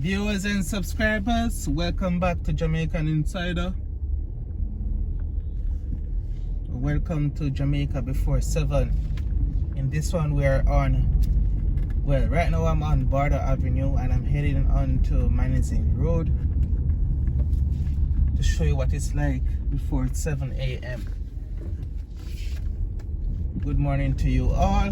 Viewers and subscribers, welcome back to Jamaican Insider. Welcome to Jamaica Before 7. In this one we are on, well, right now I'm on Border Avenue and I'm heading on to Mannings Hill Road to show you what it's like before 7 a.m. Good morning to you all.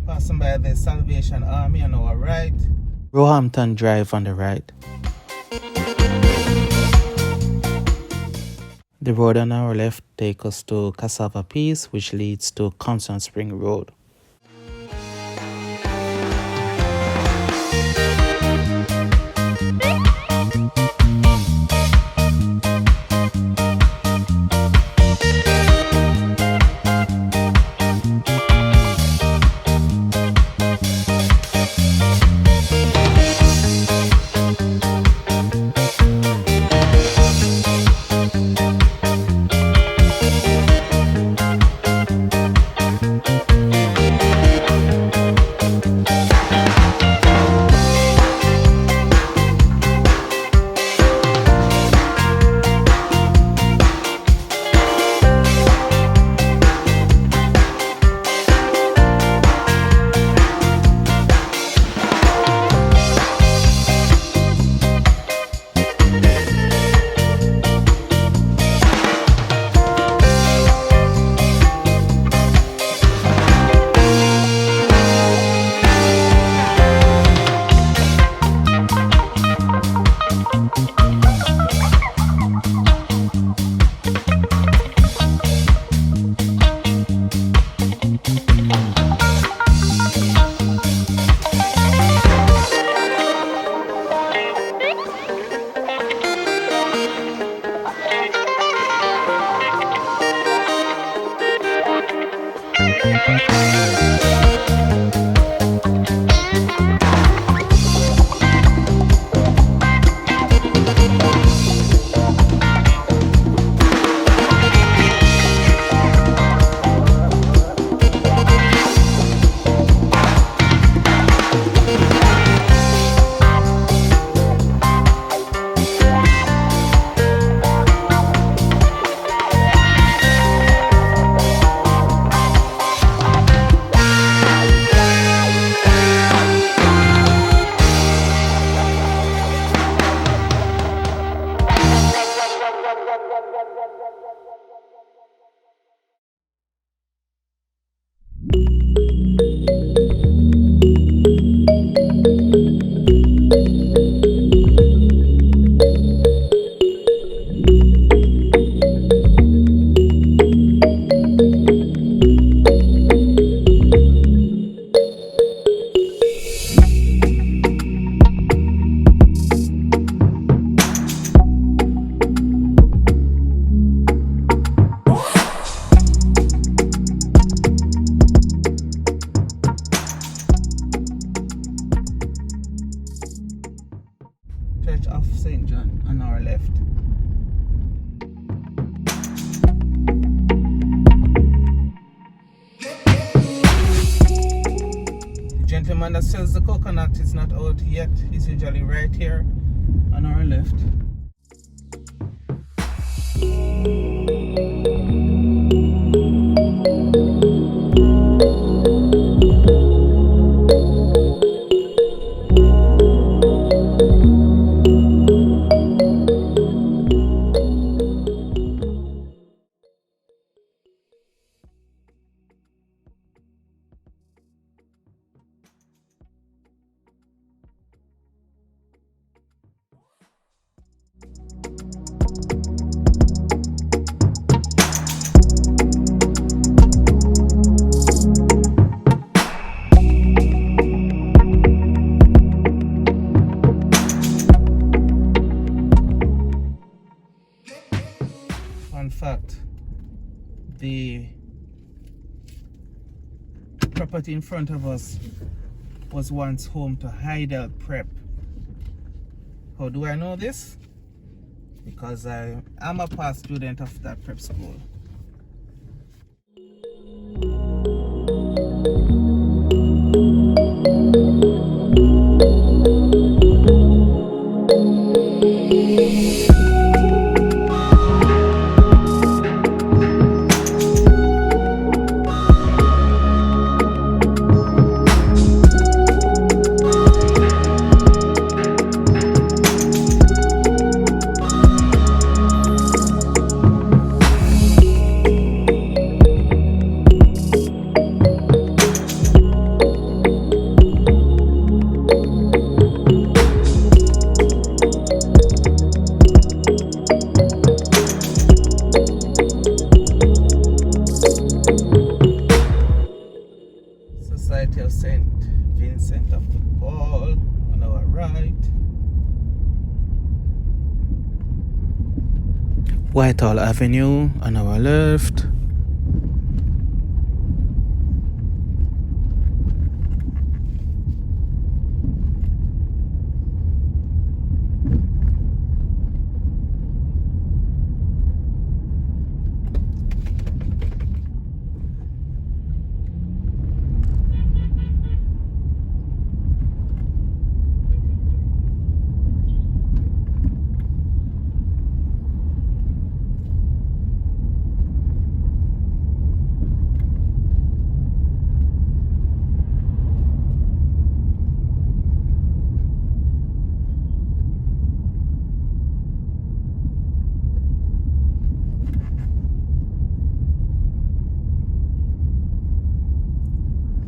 Passing by the Salvation Army on our right. Roehampton Drive on the right. The road on our left takes us to Cassava Peace, which leads to Kingston Spring Road. Church of St. John on our left. The gentleman that sells the coconut is not out yet. He's usually right here on our left. fact, the property in front of us was once home to Heidel Prep. How do I know this? Because I am a past student of that prep school. Society of St. Vincent of the Paul on our right. Whitehall Avenue on our left.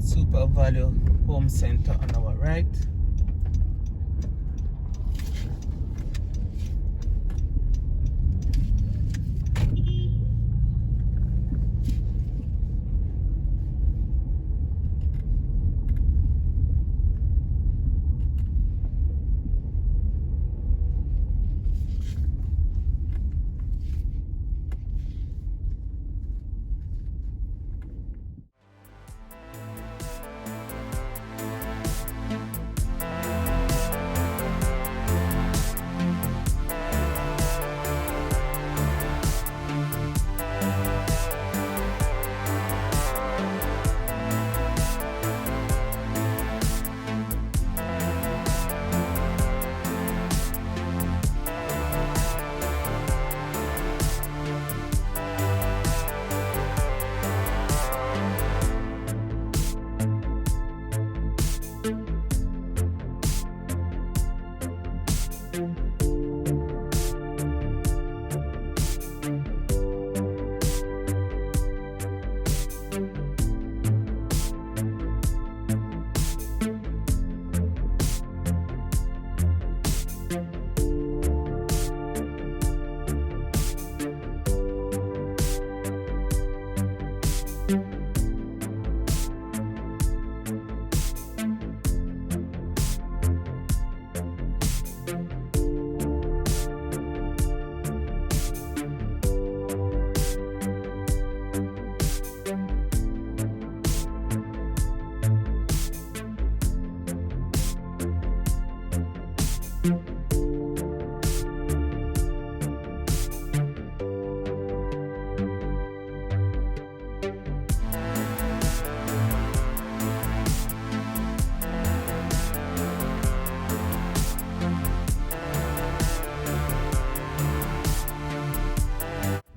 Super Value Home Center on our right.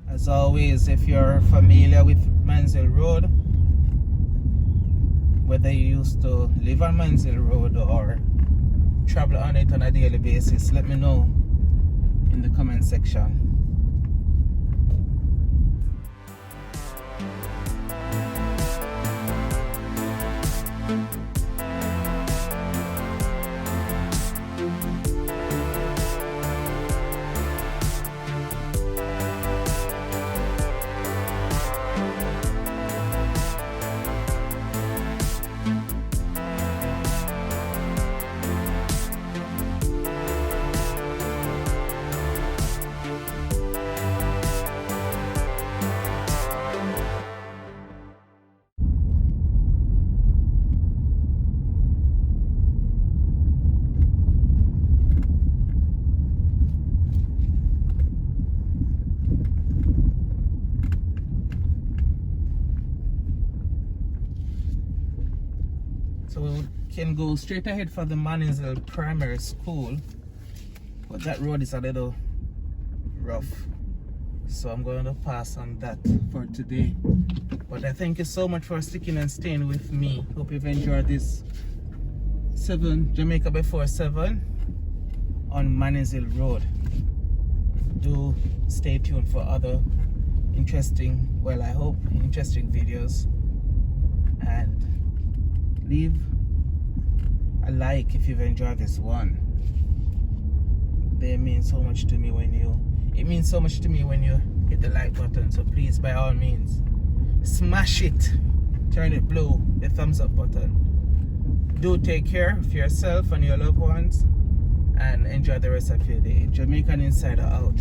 As always, if you're familiar with Mannings Hill Road, whether you used to live on Mannings Hill Road or travel on it on a daily basis, let me know in the comment section. can go straight ahead for the Mannings Hill Primary School, but that road is a little rough, so I'm going to pass on that for today. But I thank you so much for sticking and staying with me. Hope you've enjoyed this 7 Jamaica before 7 on Mannings Hill Road. Do stay tuned for other interesting, well, I hope interesting videos, and leave a like if you've enjoyed this one. They mean so much to me when you, it means so much to me when you hit the like button, so please, by all means, smash it, turn it blue, the thumbs up button. Do take care of yourself and your loved ones, and enjoy the rest of your day. Jamaican Insider out.